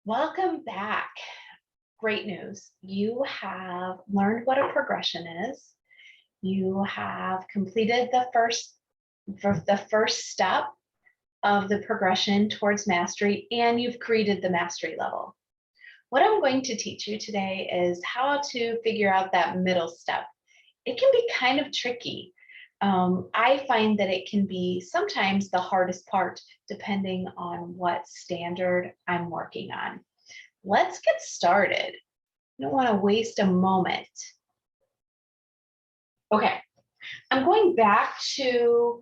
Welcome back. Great news. You have learned what a progression is. You have completed the first step of the progression towards mastery, and you've created the mastery level. What I'm going to teach you today is how to figure out that middle step. It can be kind of tricky. I find that it can be sometimes the hardest part depending on what standard I'm working on. Let's get started. I don't want to waste a moment. Okay, I'm going back to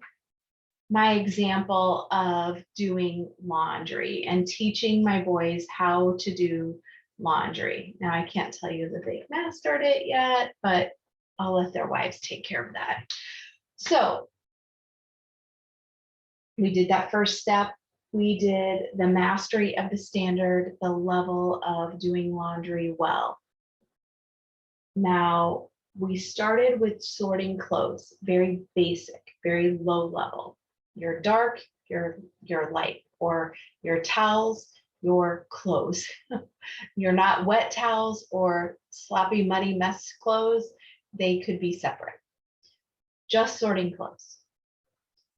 my example of doing laundry and teaching my boys how to do laundry. Now, I can't tell you that they've mastered it yet, but I'll let their wives take care of that. So we did that first step. We did the mastery of the standard, the level of doing laundry well. Now, we started with sorting clothes, very basic, very low level. Your dark, your light, or your towels, your clothes. You're not wet towels or sloppy, muddy mess clothes. They could be separate. Just sorting clothes.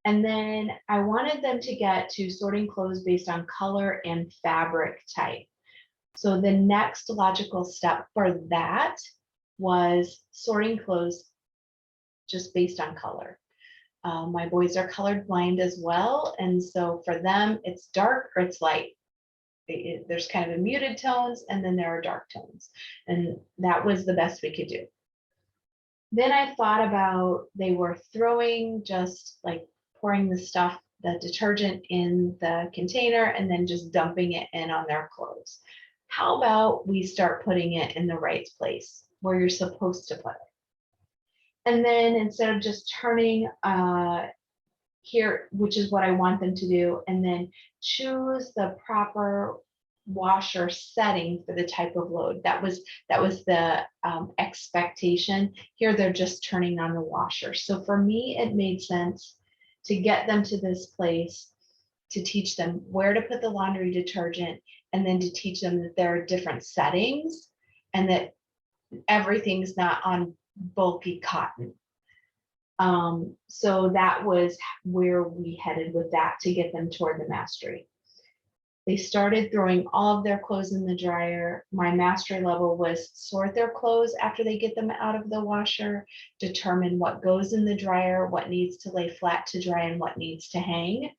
And then I wanted them to get to sorting clothes based on color and fabric type. So the next logical step for that was sorting clothes just based on color. My boys are colorblind as well. And so for them, it's dark or it's light. There's kind of a muted tones, and then there are dark tones. And that was the best we could do. Then I thought about, they were throwing, just like pouring the stuff, the detergent in the container and then just dumping it in on their clothes. How about we start putting it in the right place where you're supposed to put it? And then instead of just turning here, which is what I want them to do, and then choose the proper washer setting for the type of load. That was the expectation. Here they're just turning on the washer. So for me, it made sense to get them to this place, to teach them where to put the laundry detergent, and then to teach them that there are different settings and that everything's not on bulky cotton. So that was where we headed with that, to get them toward the mastery. They started throwing all of their clothes in the dryer. My mastery level was sort their clothes after they get them out of the washer, determine what goes in the dryer, what needs to lay flat to dry, and what needs to hang.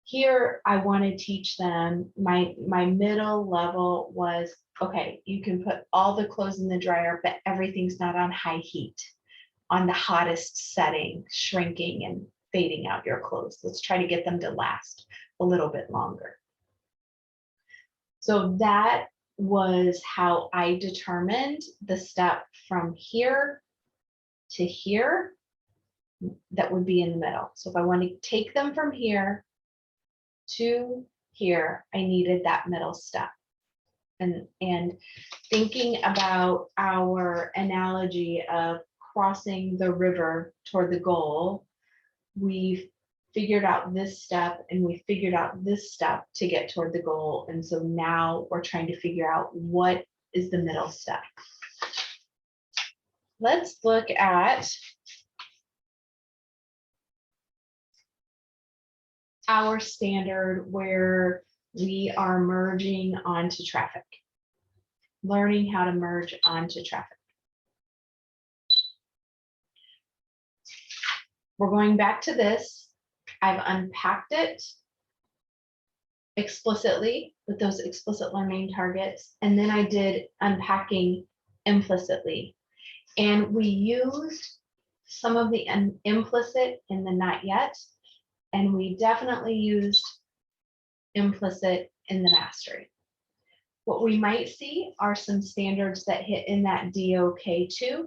Here, I want to teach them, my middle level was, okay, you can put all the clothes in the dryer, but everything's not on high heat, on the hottest setting, shrinking and fading out your clothes. Let's try to get them to last a little bit longer. So that was how I determined the step from here to here that would be in the middle. So if I want to take them from here to here, I needed that middle step. And thinking about our analogy of crossing the river toward the goal, we figured out this step and we figured out this step to get toward the goal. And so now we're trying to figure out what is the middle step. Let's look at our standard where we are merging onto traffic, learning how to merge onto traffic. We're going back to this. I've unpacked it explicitly with those explicit learning targets, and then I did unpacking implicitly. And we used some of the implicit in the not yet, and we definitely used implicit in the mastery. What we might see are some standards that hit in that DOK2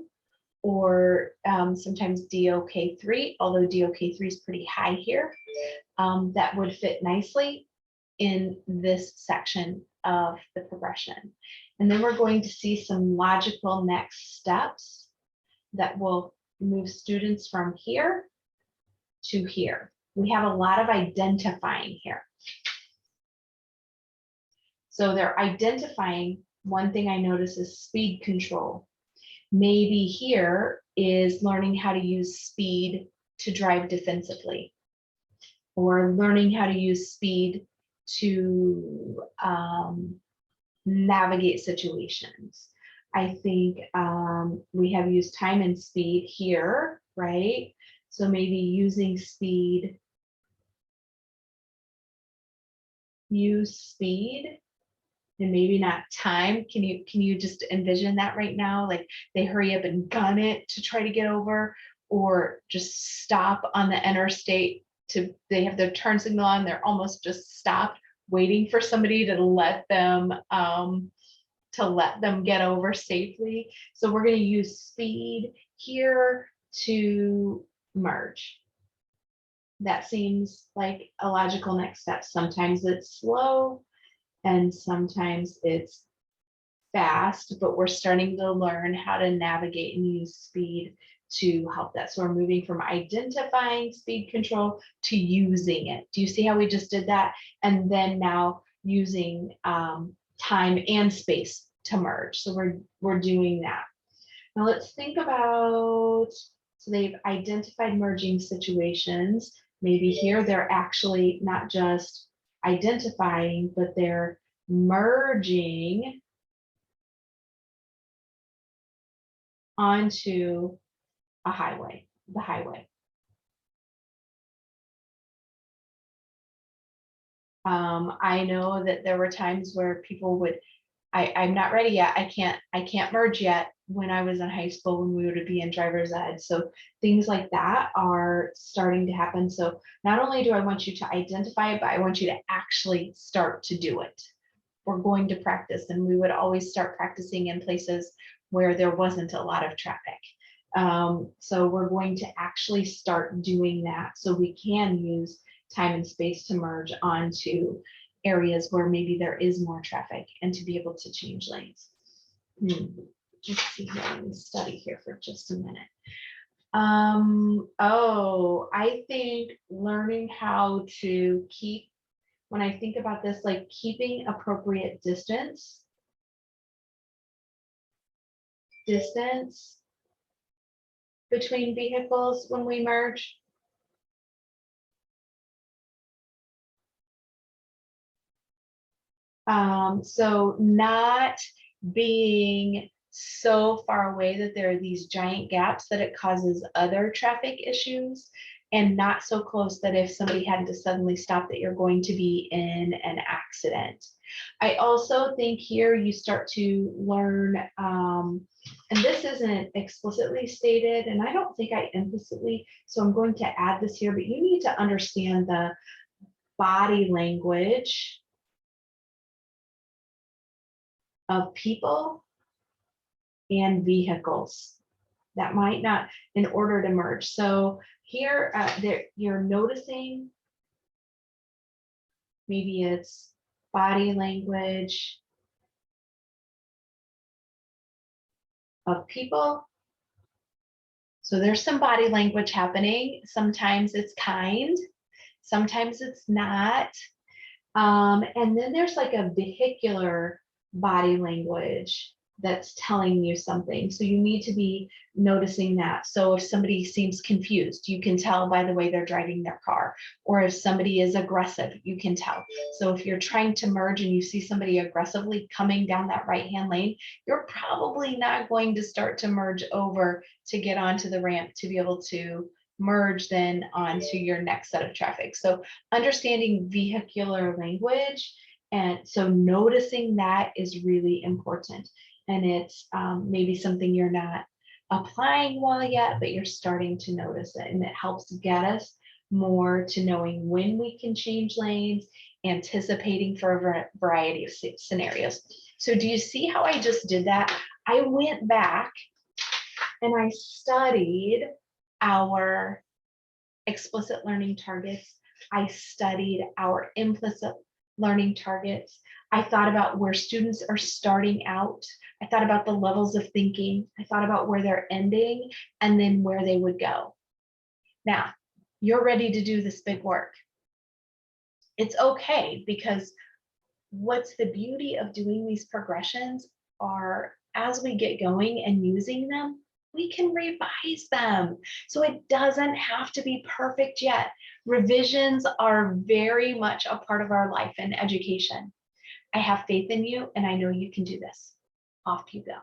or sometimes DOK3, although DOK3 is pretty high here, that would fit nicely in this section of the progression. And then we're going to see some logical next steps that will move students from here to here. We have a lot of identifying here. So they're identifying. One thing I notice is speed control. Maybe here is learning how to use speed to drive defensively, or learning how to use speed to navigate situations. I think we have used time and speed here, right? So maybe using speed, use speed, and maybe not time. Can you just envision that right now? Like they hurry up and gun it to try to get over, or just stop on the interstate they have their turn signal on, they're almost just stopped waiting for somebody to let them get over safely. So we're going to use speed here to merge. That seems like a logical next step. Sometimes it's slow and sometimes it's fast, but we're starting to learn how to navigate and use speed to help that. So we're moving from identifying speed control to using it. Do you see how we just did that? And then now using time and space to merge. So we're doing that. Now let's think about, so they've identified merging situations. Maybe here they're actually not just identifying, but they're merging onto a highway, the highway. I know that there were times where people would, I'm not ready yet. I can't merge yet, when I was in high school, when we would be in driver's ed. So things like that are starting to happen. So not only do I want you to identify it, but I want you to actually start to do it. We're going to practice, and we would always start practicing in places where there wasn't a lot of traffic. So we're going to actually start doing that so we can use time and space to merge onto areas where maybe there is more traffic and to be able to change lanes. Let's see here, let me study here for just a minute. Oh, I think learning how to keep, when I think about this, like keeping appropriate distance between vehicles when we merge. So not being so far away that there are these giant gaps that it causes other traffic issues, and not so close that if somebody had to suddenly stop that you're going to be in an accident. I also think here you start to learn, and this isn't explicitly stated, and I don't think I implicitly, so I'm going to add this here, but you need to understand the body language of people and vehicles that might not, in order to merge. So here there you're noticing, maybe it's body language of people. So there's some body language happening. Sometimes it's kind, sometimes it's not. And then there's like a vehicular body language that's telling you something. So you need to be noticing that. So if somebody seems confused, you can tell by the way they're driving their car. Or if somebody is aggressive, you can tell. So if you're trying to merge and you see somebody aggressively coming down that right-hand lane, you're probably not going to start to merge over to get onto the ramp to be able to merge then onto your next set of traffic. So understanding vehicular language, and so noticing that is really important. And it's maybe something you're not applying well yet, but you're starting to notice it, and it helps get us more to knowing when we can change lanes, anticipating for a variety of scenarios. So do you see how I just did that? I went back and I studied our explicit learning targets. I studied our implicit learning targets. I thought about where students are starting out. I thought about the levels of thinking. I thought about where they're ending and then where they would go. Now, you're ready to do this big work. It's okay, because what's the beauty of doing these progressions are, as we get going and using them, we can revise them. So it doesn't have to be perfect yet. Revisions are very much a part of our life and education. I have faith in you, and I know you can do this. Off you go.